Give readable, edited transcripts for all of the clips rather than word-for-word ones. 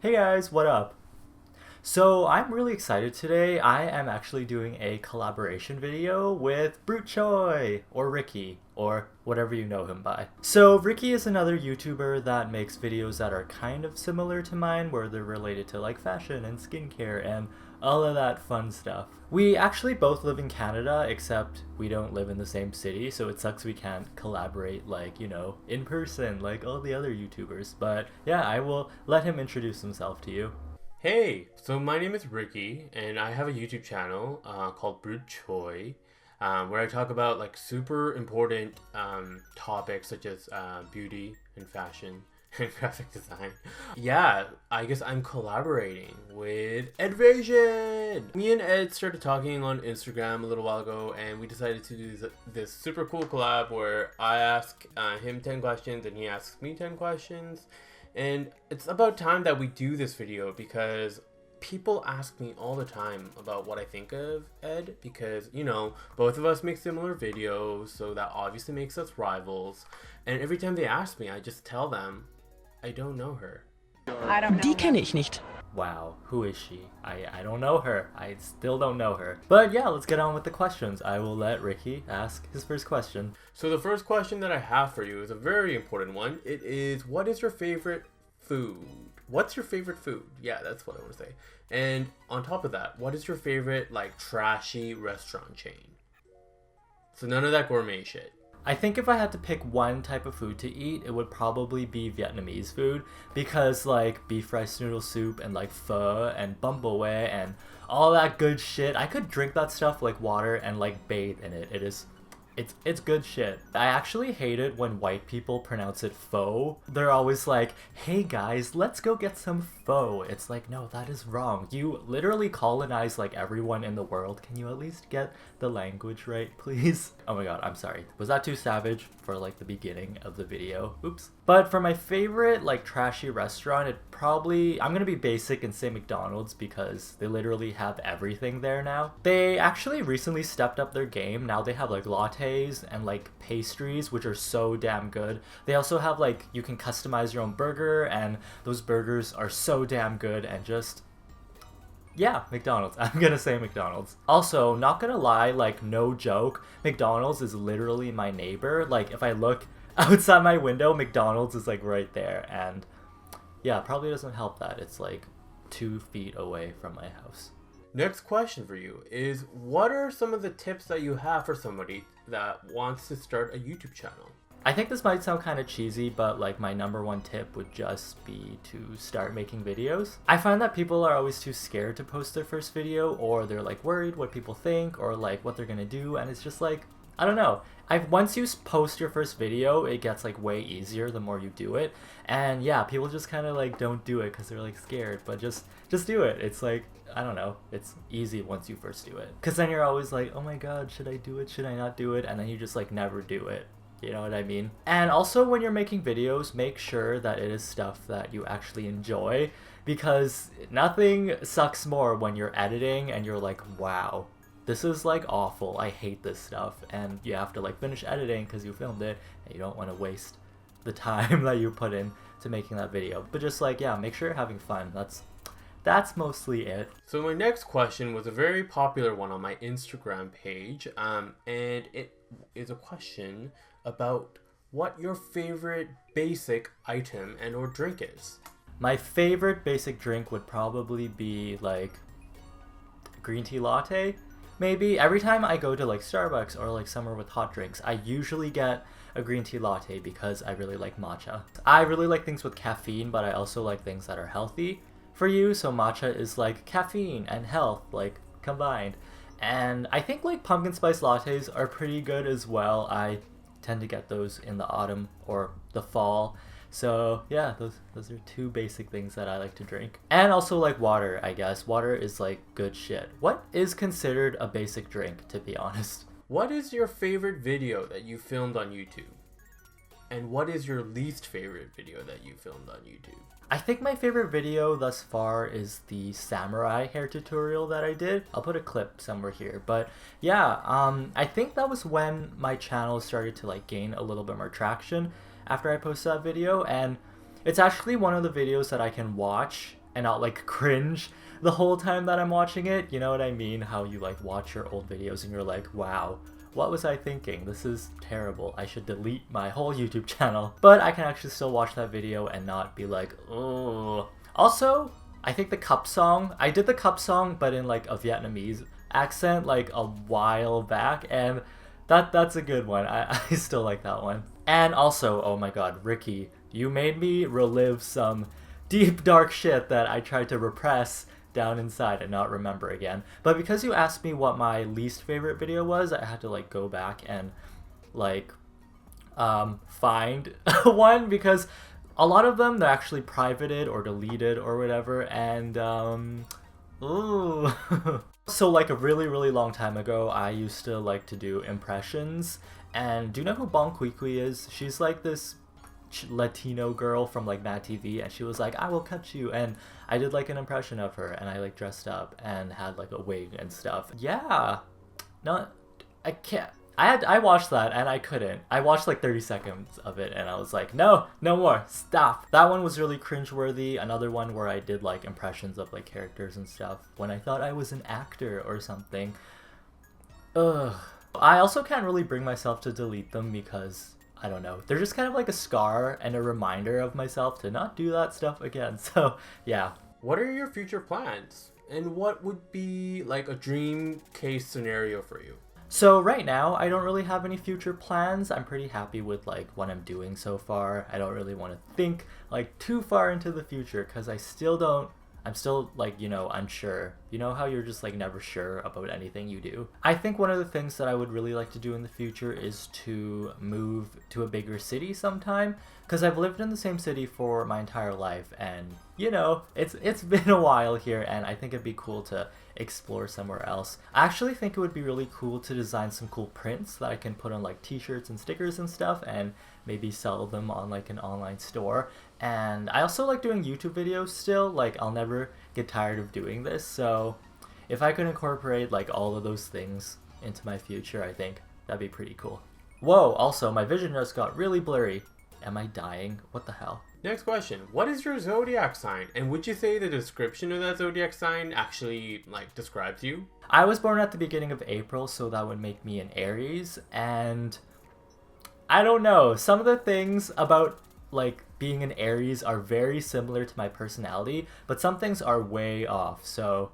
Hey guys, what up? So I'm really excited today. I am actually doing a collaboration video with BruteChoi or Ricky or whatever you know him by. So Ricky is another YouTuber that makes videos that are kind of similar to mine where they're related to like fashion and skincare and all of that fun stuff. We actually both live in Canada except we don't live in the same city, so it sucks we can't collaborate like, in person like all the other YouTubers. But yeah, I will let him introduce himself to you. Hey, so my name is Ricky, and I have a YouTube channel called BruteChoi, where I talk about like super important topics such as beauty and fashion and graphic design. Yeah, I guess I'm collaborating with Edvasian. Me and Ed started talking on Instagram a little while ago, and we decided to do this super cool collab where I ask him 10 questions and he asks me 10 questions. And it's about time that we do this video because people ask me all the time about what I think of Ed because, both of us make similar videos, so that obviously makes us rivals. And every time they ask me, I just tell them, I don't know her. I don't know. Die kenne ich nicht. Wow, who is she? I don't know her. I still don't know her. But yeah, let's get on with the questions. I will let Ricky ask his first question. So the first question that I have for you is a very important one. It is, what is your favorite food? What's your favorite food? Yeah, that's what I want to say. And on top of that, what is your favorite like trashy restaurant chain? So none of that gourmet shit. I think if I had to pick one type of food to eat, it would probably be Vietnamese food because like beef rice noodle soup and like pho and bum bò huế and all that good shit, I could drink that stuff like water and like bathe in it. It's good shit. I actually hate it when white people pronounce it pho. They're always like, hey guys, let's go get some pho. It's like, no, that is wrong. You literally colonize like everyone in the world. Can you at least get the language right, please? Oh my god, I'm sorry. Was that too savage for like the beginning of the video? Oops. But for my favorite like trashy restaurant, I'm gonna be basic and say McDonald's because they literally have everything there now. They actually recently stepped up their game. Now they have like lattes and like pastries, which are so damn good. They also have like, you can customize your own burger and those burgers are so damn good and just, yeah, McDonald's. I'm gonna say McDonald's. Also, not gonna lie, like no joke, McDonald's is literally my neighbor. Like if I look outside my window, McDonald's is like right there, and yeah, probably doesn't help that it's like 2 feet away from my house. Next question for you is, what are some of the tips that you have for somebody that wants to start a YouTube channel? I think this might sound kind of cheesy, but like my number one tip would just be to start making videos. I find that people are always too scared to post their first video, or they're like worried what people think or like what they're gonna do, and it's just like, I don't know. Once you post your first video, it gets like way easier the more you do it. And yeah, people just kind of like don't do it because they're like scared, but just do it. It's like, I don't know, it's easy once you first do it. Because then you're always like, oh my god, should I do it? Should I not do it? And then you just like never do it. You know what I mean? And also when you're making videos, make sure that it is stuff that you actually enjoy, because nothing sucks more when you're editing and you're like, wow, this is like awful, I hate this stuff, and you have to like finish editing because you filmed it and you don't want to waste the time that you put in to making that video. But just like, yeah, make sure you're having fun. That's mostly it. So my next question was a very popular one on my Instagram page, and it is a question about what your favorite basic item and or drink is. My favorite basic drink would probably be like green tea latte. Maybe every time I go to like Starbucks or like somewhere with hot drinks, I usually get a green tea latte because I really like matcha. I really like things with caffeine, but I also like things that are healthy for you. So matcha is like caffeine and health like combined. And I think like pumpkin spice lattes are pretty good as well. I tend to get those in the autumn or the fall. So yeah, those are two basic things that I like to drink. And also like water, I guess. Water is like good shit. What is considered a basic drink, to be honest? What is your favorite video that you filmed on YouTube? And what is your least favorite video that you filmed on YouTube? I think my favorite video thus far is the samurai hair tutorial that I did. I'll put a clip somewhere here, but yeah, I think that was when my channel started to like gain a little bit more traction after I posted that video, and it's actually one of the videos that I can watch and not like cringe the whole time that I'm watching it. You know what I mean? How you like watch your old videos and you're like, wow, what was I thinking? This is terrible. I should delete my whole YouTube channel. But I can actually still watch that video and not be like, oh. Also, I think the cup song, I did the cup song, but in like a Vietnamese accent like a while back, and that's a good one. I still like that one. And also, oh my god, Ricky, you made me relive some deep dark shit that I tried to repress down inside and not remember again. But because you asked me what my least favorite video was, I had to like go back and like find one, because a lot of them they're actually privated or deleted or whatever, and ooh. So like a really really long time ago, I used to like to do impressions. And do you know who Bong Kui Kui is? She's like this Latino girl from like Mad TV, and she was like, I will cut you, and I did like an impression of her, and I like dressed up and had like a wig and stuff. Yeah, no, I can't. I watched that and I couldn't. I watched like 30 seconds of it and I was like, no more, stop. That one was really cringeworthy. Another one where I did like impressions of like characters and stuff when I thought I was an actor or something. Ugh. I also can't really bring myself to delete them because, I don't know, they're just kind of like a scar and a reminder of myself to not do that stuff again. So yeah. What are your future plans? And what would be like a dream case scenario for you? So right now, I don't really have any future plans. I'm pretty happy with like what I'm doing so far. I don't really want to think like too far into the future because I'm still like, you know, unsure. You know how you're just like never sure about anything you do? I think one of the things that I would really like to do in the future is to move to a bigger city sometime, because I've lived in the same city for my entire life, and you know, it's been a while here, and I think it'd be cool to explore somewhere else. I actually think it would be really cool to design some cool prints that I can put on like t-shirts and stickers and stuff, and maybe sell them on like an online store. And I also like doing YouTube videos still. Like, I'll never get tired of doing this, so if I could incorporate like all of those things into my future, I think that'd be pretty cool. Whoa, also my vision just got really blurry. Am I dying? What the hell? Next question. What is your zodiac sign? And would you say the description of that zodiac sign actually like describes you? I was born at the beginning of April, so that would make me an Aries, and I don't know, some of the things about like being an Aries are very similar to my personality, but some things are way off, so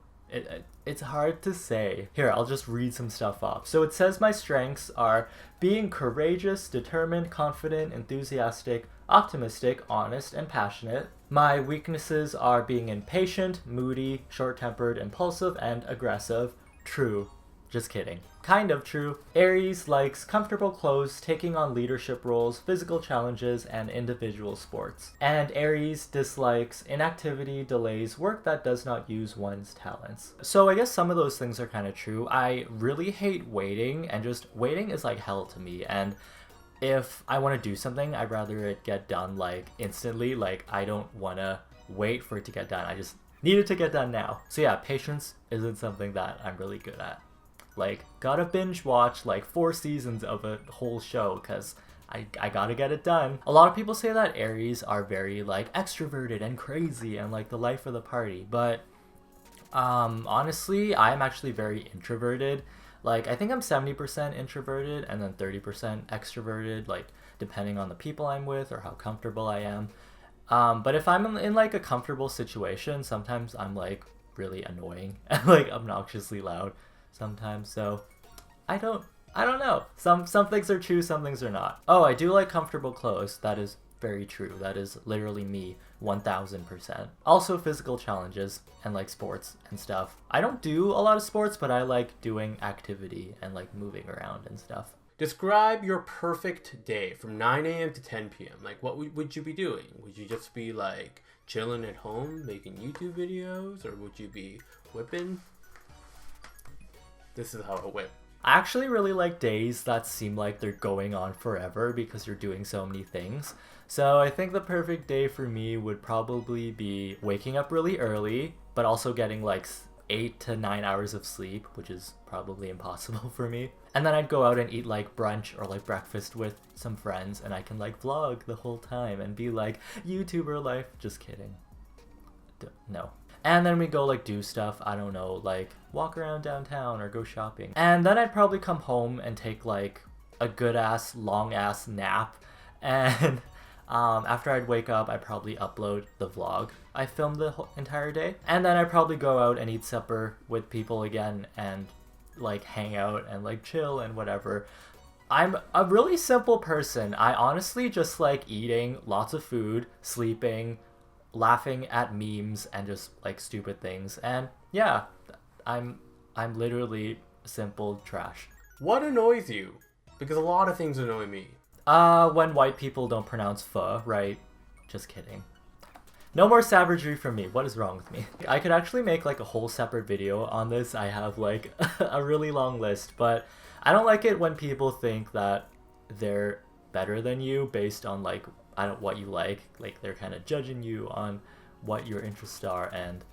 it's hard to say. Here, I'll just read some stuff off. So it says my strengths are being courageous, determined, confident, enthusiastic, optimistic, honest, and passionate. My weaknesses are being impatient, moody, short-tempered, impulsive, and aggressive. True. Just kidding. Kind of true. Aries likes comfortable clothes, taking on leadership roles, physical challenges, and individual sports. And Aries dislikes inactivity, delays, work that does not use one's talents. So I guess some of those things are kind of true. I really hate waiting, and just waiting is like hell to me. And if I want to do something, I'd rather it get done like instantly. Like, I don't want to wait for it to get done. I just need it to get done now. So yeah, patience isn't something that I'm really good at. Like, gotta binge watch like 4 seasons of a whole show because I gotta get it done. A lot of people say that Aries are very like extroverted and crazy and like the life of the party, but honestly, I'm actually very introverted. Like, I think I'm 70% introverted and then 30% extroverted, like depending on the people I'm with or how comfortable I am. But if I'm in like a comfortable situation, sometimes I'm like really annoying and like obnoxiously loud sometimes. So I don't know. Some things are true, some things are not. Oh, I do like comfortable clothes. That is very true. That is literally me 1000%. Also physical challenges and like sports and stuff. I don't do a lot of sports, but I like doing activity and like moving around and stuff. Describe your perfect day from 9 a.m. to 10 p.m. Like, what would you be doing? Would you just be like chilling at home making YouTube videos, or would you be whipping? This is how I whip. I actually really like days that seem like they're going on forever because you're doing so many things. So I think the perfect day for me would probably be waking up really early, but also getting like 8 to 9 hours of sleep, which is probably impossible for me. And then I'd go out and eat like brunch or like breakfast with some friends, and I can like vlog the whole time and be like, YouTuber life. Just kidding. No. And then we go like do stuff, I don't know, like walk around downtown or go shopping. And then I'd probably come home and take like a good ass, long ass nap. And after I'd wake up, I'd probably upload the vlog I filmed the whole entire day. And then I'd probably go out and eat supper with people again and like hang out and like chill and whatever. I'm a really simple person. I honestly just like eating lots of food, sleeping, laughing at memes and just like stupid things. And yeah, I'm literally simple trash. What annoys you? Because a lot of things annoy me. When white people don't pronounce pho, right? Just kidding. No more savagery from me. What is wrong with me? I could actually make like a whole separate video on this. I have like a really long list, but I don't like it when people think that they're better than you based on like what you like they're kind of judging you on what your interests are, and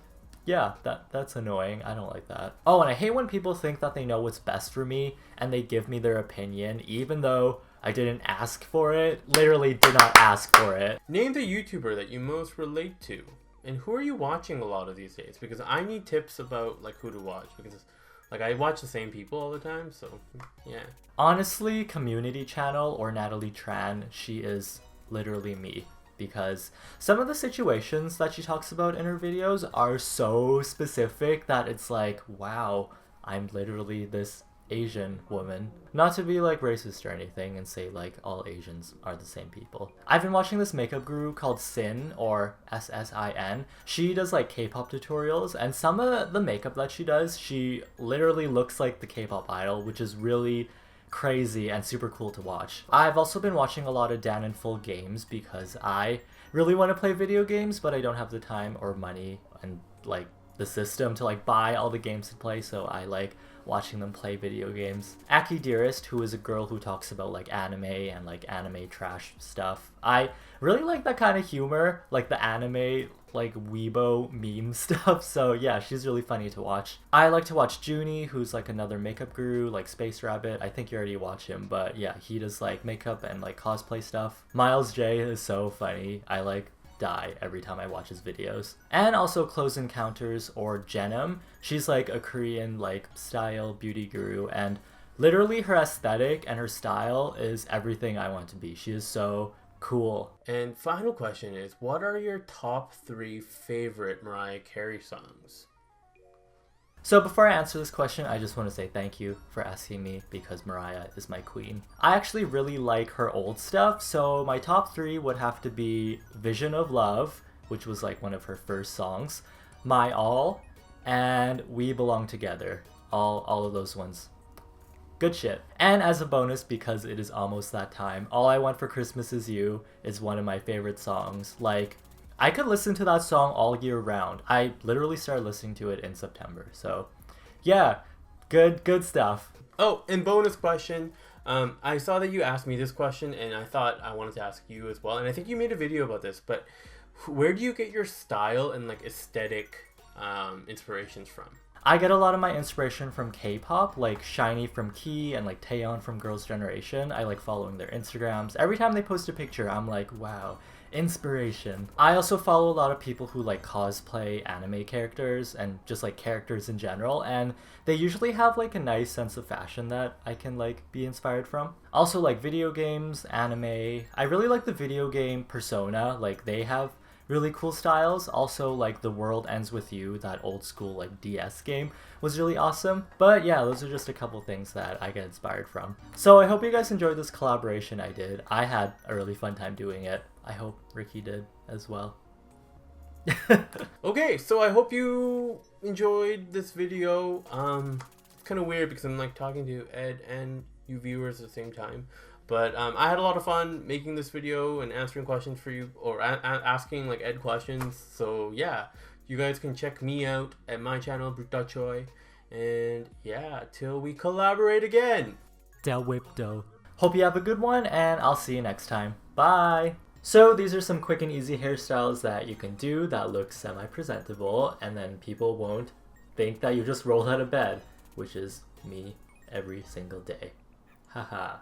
yeah, that's annoying. I don't like that. Oh, and I hate when people think that they know what's best for me and they give me their opinion even though I didn't ask for it. Literally did not ask for it. Name the YouTuber that you most relate to, and who are you watching a lot of these days? Because I need tips about like who to watch, because like I watch the same people all the time, so yeah. Honestly, Community Channel or Natalie Tran, she is literally me, because some of the situations that she talks about in her videos are so specific that it's like, wow, I'm literally this Asian woman. Not to be like racist or anything and say like all Asians are the same people. I've been watching this makeup guru called Sin, or SSIN. She does like K-pop tutorials, and some of the makeup that she does, she literally looks like the K-pop idol, which is really crazy and super cool to watch. I've also been watching a lot of Dan and Full games because I really want to play video games, but I don't have the time or money and like the system to like buy all the games to play, so I like watching them play video games. Aki Dearest, who is a girl who talks about like anime and like anime trash stuff. I really like that kind of humor, like the anime like weebo meme stuff, so yeah, she's really funny to watch. I like to watch Junie, who's like another makeup guru, like Space Rabbit. I think you already watch him, but yeah, he does like makeup and like cosplay stuff. Miles J is so funny. I like die every time I watch his videos. And also Close Encounters, or Jenim. She's like a Korean like style beauty guru, and literally her aesthetic and her style is everything I want to be. She is so cool. And final question is, what are your top 3 favorite Mariah Carey songs? So before I answer this question, I just want to say thank you for asking me, because Mariah is my queen. I actually really like her old stuff, so my top 3 would have to be Vision of Love, which was like one of her first songs, My All, and We Belong Together. All of those ones. Good shit. And as a bonus, because it is almost that time, All I Want for Christmas Is You is one of my favorite songs. Like, I could listen to that song all year round. I literally started listening to it in September. So, yeah, good stuff. Oh, and bonus question. I saw that you asked me this question, and I thought I wanted to ask you as well. And I think you made a video about this, but where do you get your style and like aesthetic inspirations from? I get a lot of my inspiration from K-pop, like SHINee from Key and like Taeyeon from Girls' Generation. I like following their Instagrams. Every time they post a picture, I'm like, wow, inspiration. I also follow a lot of people who like cosplay anime characters and just like characters in general, and they usually have like a nice sense of fashion that I can like be inspired from. Also like video games, anime. I really like the video game Persona. Like they have really cool styles. Also like The World Ends With You, that old school like DS game, was really awesome. But yeah, those are just a couple things that I get inspired from. So I hope you guys enjoyed this collaboration I did. I had a really fun time doing it. I hope Ricky did as well. Okay, so I hope you enjoyed this video. It's kind of weird because I'm like talking to Ed and you viewers at the same time. But I had a lot of fun making this video and answering questions for you, or asking like Ed questions. So yeah, you guys can check me out at my channel, BruteChoi. And yeah, till we collaborate again. Del Whipdo. Hope you have a good one, and I'll see you next time. Bye! So these are some quick and easy hairstyles that you can do that look semi-presentable, and then people won't think that you just rolled out of bed, which is me every single day. Haha.